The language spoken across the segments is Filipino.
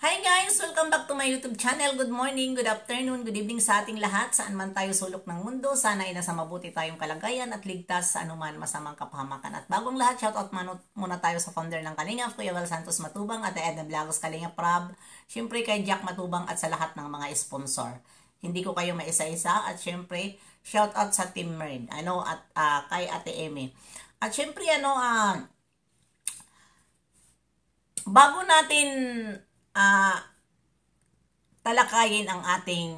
Hi guys! Welcome back to my YouTube channel. Good morning, good afternoon, good evening sa ating lahat. Saan man tayo sulok ng mundo, sana ay nasa mabuti tayong kalagayan at ligtas sa anuman masamang kapahamakan. At bagong lahat, shoutout muna tayo sa founder ng Kalingap, Kuya Val Santos Matubang at Edna Blagos Kalingap Prab. Siyempre kay Jack Matubang at sa lahat ng mga sponsor. Hindi ko kayo maisa-isa at siyempre shoutout sa Team Merd at kay Ate Eme. At siyempre bago natin talakayin ang ating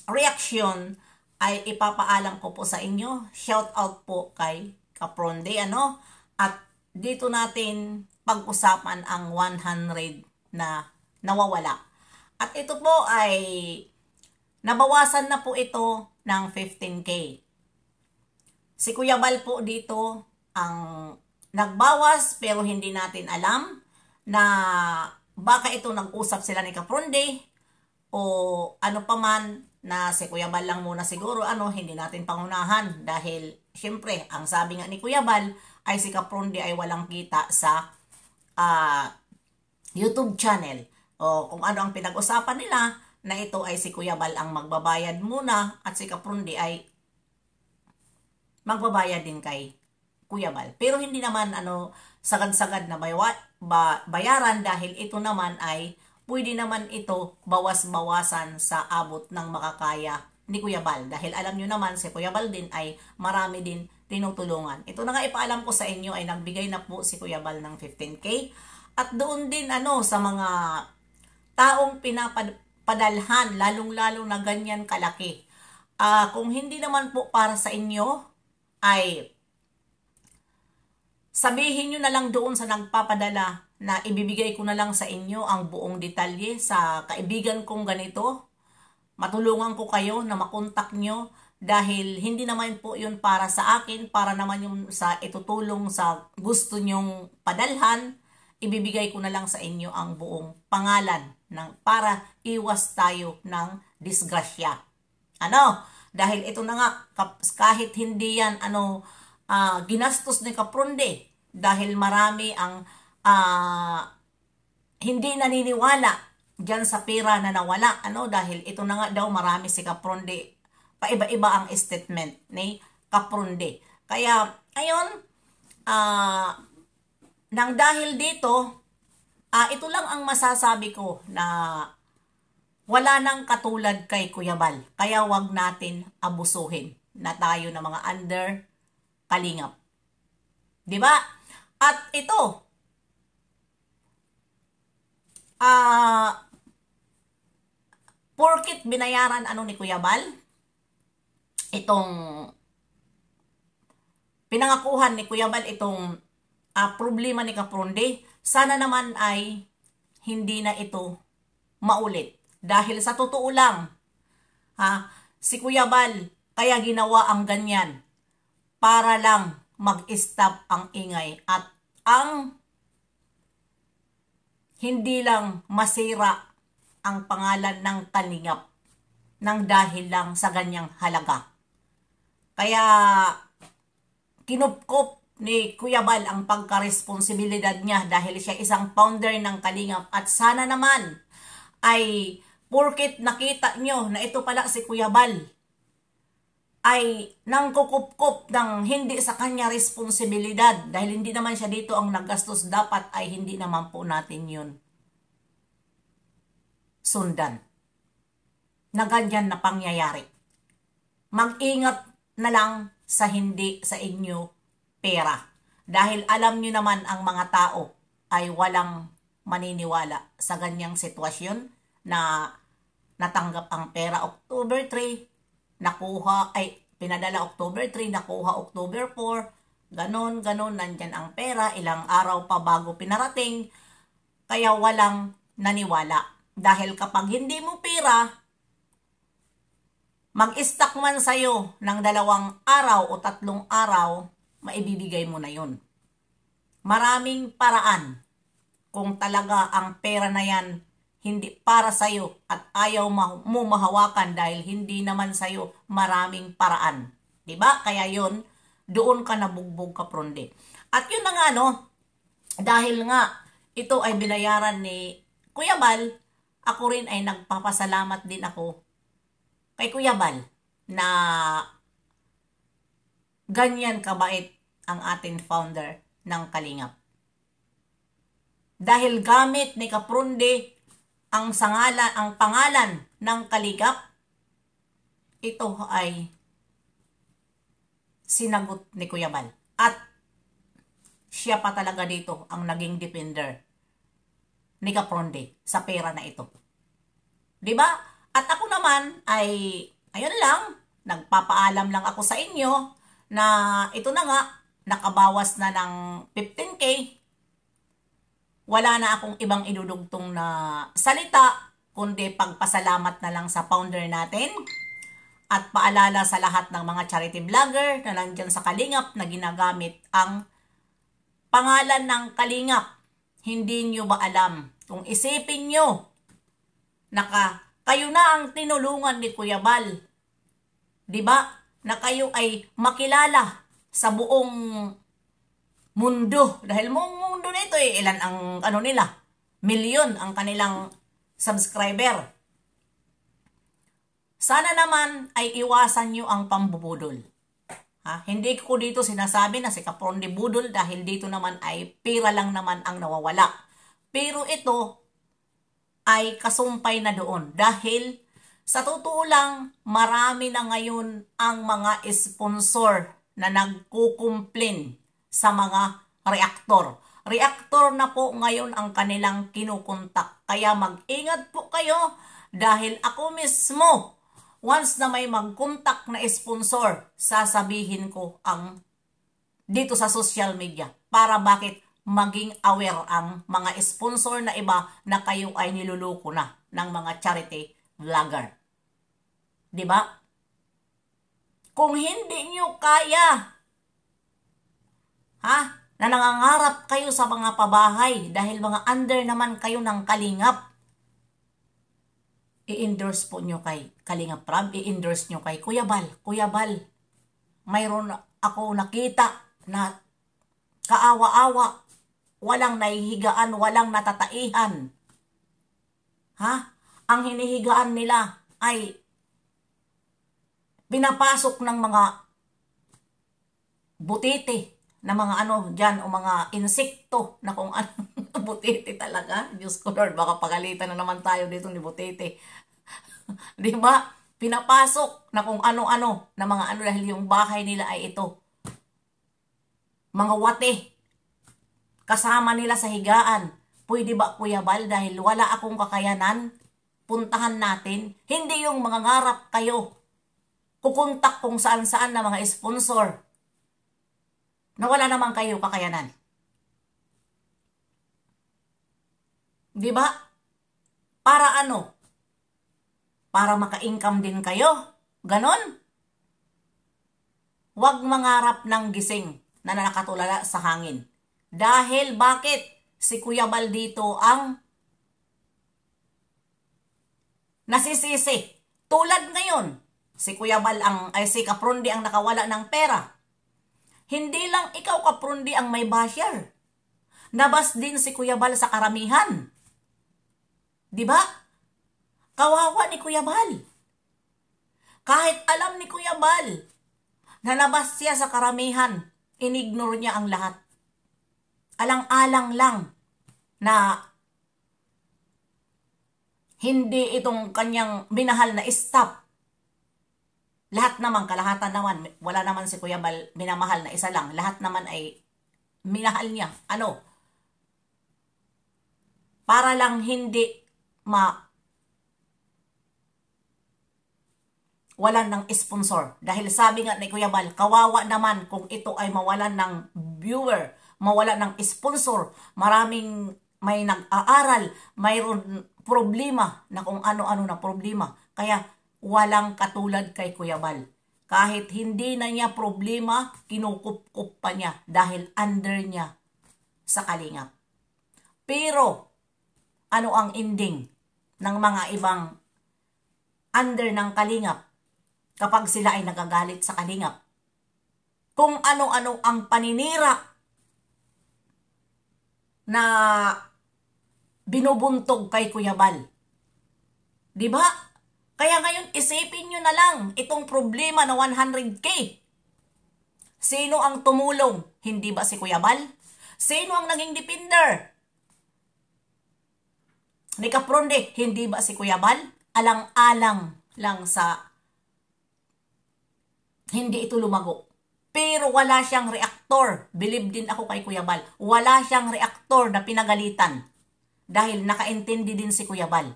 reaksyon, ay ipapaalam ko po sa inyo, shout out po kay Kapronde, at dito natin pag-usapan ang 100 na nawawala. At ito po ay nabawasan na po ito ng 15K. Si Kuya Val po dito ang nagbawas, pero hindi natin alam na baka ito nag-usap sila ni Kapronde o ano pa man, na si Kuya Val lang muna siguro, hindi natin pangunahan dahil syempre ang sabi nga ni Kuya Val ay si Kapronde ay walang kita sa YouTube channel, o kung ano ang pinag-usapan nila na ito ay si Kuya Val ang magbabayad muna at si Kapronde ay magbabayad din kay Kuya Val. Pero hindi naman sagad-sagad na bayaran dahil ito naman ay pwede naman ito bawas-bawasan sa abot ng makakaya ni Kuya Val. Dahil alam nyo naman si Kuya Val din ay marami din tinutulungan. Ito na nga ipaalam ko sa inyo ay nagbigay na po si Kuya Val ng 15K. At doon din sa mga taong pinapadalhan, lalong-lalo na ganyan kalaki. Kung hindi naman po para sa inyo, ay sabihin nyo na lang doon sa nagpapadala na ibibigay ko na lang sa inyo ang buong detalye sa kaibigan kong ganito. Matulungan ko kayo na makontak nyo dahil hindi naman po yun para sa akin, para naman yung sa itutulong sa gusto nyong padalhan. Ibibigay ko na lang sa inyo ang buong pangalan para iwas tayo ng disgrasya. Dahil ito na nga, kahit hindi yan ginastos ni Kapronde, dahil marami ang hindi naniniwala dyan sa pera na nawala, dahil ito na nga daw marami si Kapronde, paiba-iba ang statement ni Kapronde. Kaya ayon, nang dahil dito, ito lang ang masasabi ko, na wala nang katulad kay Kuya Val. Kaya wag natin abusuhin na tayo na mga under Kalingap. 'Di ba? At ito, porket binayaran ni Kuya Val, itong pinangakuhan ni Kuya Val, itong problema ni Kapronde, sana naman ay hindi na ito maulit. Dahil sa totoo lang, si Kuya Val kaya ginawa ang ganyan para lang mag-stop ang ingay at ang hindi lang masira ang pangalan ng Kalingap nang dahil lang sa ganyang halaga. Kaya kinupkop ni Kuya Val ang pagka-responsibilidad niya dahil siya isang founder ng Kalingap, at sana naman ay porket nakita nyo na ito pala si Kuya Val ay nangkukup-kup ng hindi sa kanya responsibilidad, dahil hindi naman siya dito ang naggastos, dapat ay hindi naman po natin yun sundan na ganyan na pangyayari. Mag-ingat na lang sa hindi sa inyo pera, dahil alam nyo naman ang mga tao ay walang maniniwala sa ganyang sitwasyon na natanggap ang pera October 3, pinadala October 3, nakuha October 4, ganon, nandyan ang pera, ilang araw pa bago pinarating, kaya walang naniwala. Dahil kapag hindi mo pera, mag-stack man sa'yo ng 2 araw o 3 araw, maibibigay mo na yun. Maraming paraan kung talaga ang pera na yan hindi para sa'yo at ayaw mo mahawakan dahil hindi naman sa'yo, maraming paraan. 'Di ba? Kaya yun, doon ka nabugbog, Kapronde. At yun na nga, dahil nga ito ay binayaran ni Kuya Bal, ako rin ay nagpapasalamat din ako kay Kuya Bal na ganyan kabait ang ating founder ng Kalingap. Dahil gamit ni Kapronde ang pangalan ng Kalingap, ito ay sinagot ni Kuya Bal. At siya pa talaga dito ang naging defender ni Kapronde sa pera na ito. Diba? At ako naman ay, ayun lang, nagpapaalam lang ako sa inyo na ito na nga, nakabawas na ng 15K. Wala na akong ibang idudugtong na salita, kundi pagpasalamat na lang sa founder natin at paalala sa lahat ng mga charity vlogger na nandyan sa Kalingap na ginagamit ang pangalan ng Kalingap. Hindi nyo ba alam kung isipin nyo na kayo na ang tinulungan ni Kuya Bal? Diba? Na kayo ay makilala sa buong mundo. Dahil mundo nito ilan ang nila? Milyon ang kanilang subscriber. Sana naman ay iwasan nyo ang pambubudol. Hindi ko dito sinasabi na si Kapronde budol dahil dito naman ay pera lang naman ang nawawala. Pero ito ay kasumpay na doon dahil sa totoo lang marami na ngayon ang mga sponsor na nagkukumplain sa mga reaktor. Reaktor na po ngayon ang kanilang kinukontak. Kaya mag-ingat po kayo dahil ako mismo, once na may mag-contact na sponsor, sasabihin ko ang dito sa social media para bakit maging aware ang mga sponsor na iba na kayo ay niluluko na ng mga charity vlogger. Diba? Kung hindi nyo kaya, na nangangarap kayo sa mga pabahay dahil mga under naman kayo ng Kalingap, i-endorse po nyo kay Kalingap Prab, i-endorse nyo kay Kuya Bal. Kuya Bal, mayroon ako nakita na kaawa-awa, walang nahihigaan, walang natataihan. Ang hinihigaan nila ay pinapasok ng mga butete na mga dyan, o mga insekto na kung ano, butete talaga. Diyos ko Lord, baka pagalitan na naman tayo dito ni butete. Diba? Pinapasok na kung ano-ano, na mga dahil yung bahay nila ay ito. Mga wate. Kasama nila sa higaan. Pwede ba Kuya Bal dahil wala akong kakayanan? Puntahan natin. Hindi yung mga ngarap kayo. Kukontak kung saan-saan na mga sponsor na wala naman kayo kakayanan. Diba? Para ano? Para maka-income din kayo? Ganon? Huwag mangarap ng gising na nakatulala sa hangin. Dahil bakit? Si Kuya Bal dito ang nasisisi. Tulad ngayon, si Kuya Bal si Kapronde ang nakawala ng pera. Hindi lang ikaw Kapronde ang may basher. Nabas din si Kuya Bal sa karamihan. Diba? Kawawa ni Kuya Bal. Kahit alam ni Kuya Bal na nabas siya sa karamihan, inignore niya ang lahat. Alang-alang lang na hindi itong kanyang minahal na staff. Lahat naman, kalahatan naman, wala naman si Kuya Bal minamahal na isa lang. Lahat naman ay minahal niya. Para lang hindi walan ng sponsor. Dahil sabi nga ni Kuya Bal, kawawa naman kung ito ay mawalan ng viewer, mawalan ng sponsor. Maraming may nag-aaral, mayroon problema na kung ano-ano na problema. Kaya walang katulad kay Kuya Bal. Kahit hindi na niya problema, kinukup-kup pa niya dahil under niya sa Kalingap. Pero, ano ang ending ng mga ibang under ng Kalingap kapag sila ay nagagalit sa Kalingap? Kung ano-ano ang paninira na binubuntog kay Kuya Bal. Diba? Kaya ngayon, isipin nyo na lang itong problema na 100K. Sino ang tumulong? Hindi ba si Kuya Bal? Sino ang naging defender ni Kapronde? Hindi ba si Kuya Bal? Alang-alang lang sa hindi ito lumago. Pero wala siyang reaktor. Believe din ako kay Kuya Bal. Wala siyang reaktor na pinagalitan. Dahil nakaintindi din si Kuya Bal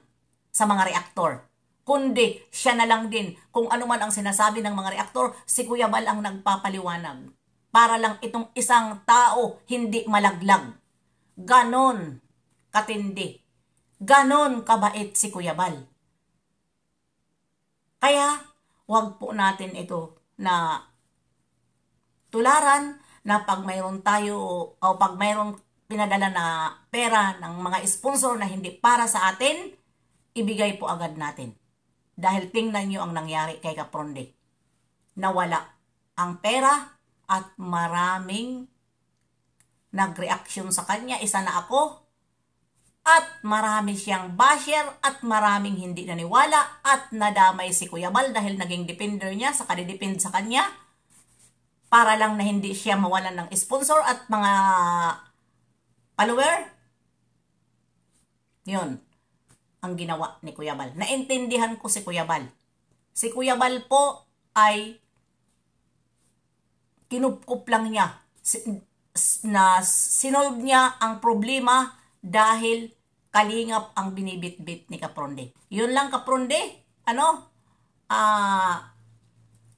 sa mga reaktor. Kundi siya na lang din. Kung ano man ang sinasabi ng mga reaktor, si Kuya Bal ang nagpapaliwanag. Para lang itong isang tao hindi malaglag. Ganon katindi. Ganon kabait si Kuya Bal. Kaya, wag po natin ito na tularan na pag mayroon tayo o pag mayroon pinadala na pera ng mga sponsor na hindi para sa atin, ibigay po agad natin. Dahil tingnan nyo ang nangyari kay Kapronde. Nawala ang pera at maraming nag-reaction sa kanya. Isa na ako. At marami siyang basher at maraming hindi naniwala at nadamay si Kuya Bal dahil naging defender niya sa kadidepend sa kanya para lang na hindi siya mawalan ng sponsor at mga follower. Yun ang ginawa ni Kuya Bal. Naintindihan ko si Kuya Bal. Si Kuya Bal po ay kinupkup lang niya na sinolve niya ang problema dahil kalingap ang binibitbit ni Kapronde. Yun lang Kapronde.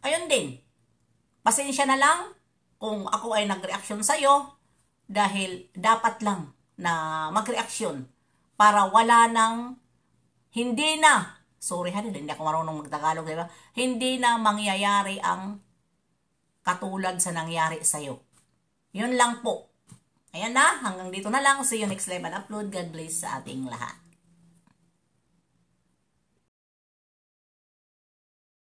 Ayun din. Pasensya na lang kung ako ay nag-reaction sa'yo dahil dapat lang na mag-reaction para wala nang hindi na, sorry hindi ako marunong magtagalog, diba? Hindi na mangyayari ang katulad sa nangyari sa'yo. Yun lang po. Ayan na, hanggang dito na lang. See you next live and upload. God bless sa ating lahat.